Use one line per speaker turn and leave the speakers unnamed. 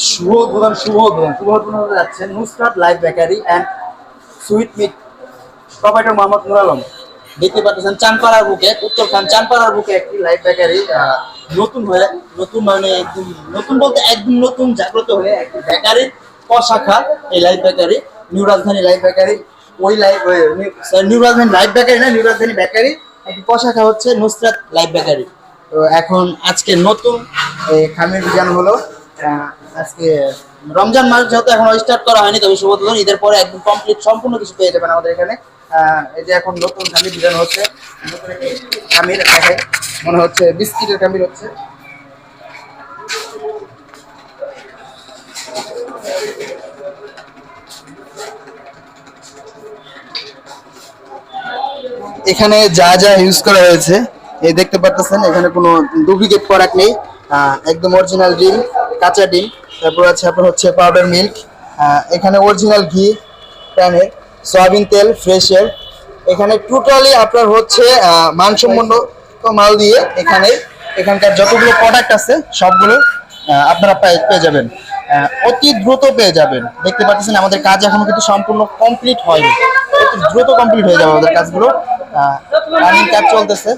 শুভ উদ্বোধন হতে যাচ্ছে Nusrat life bakery and sweet meat. Proprietor Mohammad Nur Alam. দেখতে পাচ্ছেন চানপাড়ার বুকে, উত্তরখান চানপাড়ার বুকে একটি লাইফ বেকারি নতুন হয়ে, নতুন মানে একদম নতুন বলতে একদম নতুন জাগ্রত হয়ে একটি বেকারির শাখা এই লাইফ বেকারি, নিউ রাজধানী লাইফ বেকারি। ওই লাইফ নিউ রাজধানী লাইফ বেকারি না, নিউ রাজধানী বেকারি একটি শাখা হচ্ছে নুসরাত লাইফ বেকারি। তো এখন আজকে নতুন খামির বিজান হলো। আজকে রমজান মাস যেহেতু এখন স্টার্ট করা হয়নি, তবে শুভ উদ্বোধন ঈদের পরে একদম কমপ্লিট সম্পূর্ণ কিছু পেয়ে যাবেন আমাদের এখানে। এই যে এখন নতুন খামির ডিজাইন হচ্ছে, নতুন একটি খামির দেখায়, মনে হচ্ছে বিস্কিটের খামির হচ্ছে। এখানে যা যা ইউজ করা হয়েছে এই দেখতে পাচ্ছেন, এখানে কোনো ডুপ্লিকেট প্রোডাক্ট নেই, একদম অরিজিনাল ডিম, কাঁচা ডিম, তারপর আছে আপনার হচ্ছে পাউডার মিল্ক, এখানে অরিজিনাল ঘি প্যানের, সয়াবিন তেল ফ্রেশের, এখানে টোটালি আপনার হচ্ছে মানসম্পন্ন মাল দিয়ে এখানে এখানকার যতগুলো প্রোডাক্ট আছে সবগুলো আপনারা পেয়ে যাবেন, অতি দ্রুত পেয়ে যাবেন। দেখতে পাচ্ছেন আমাদের কাজ এখনো কিন্তু সম্পূর্ণ কমপ্লিট হয়নি, অতি দ্রুত কমপ্লিট হয়ে যাবে আমাদের কাজগুলো, রানিং কাজ চলতেছে।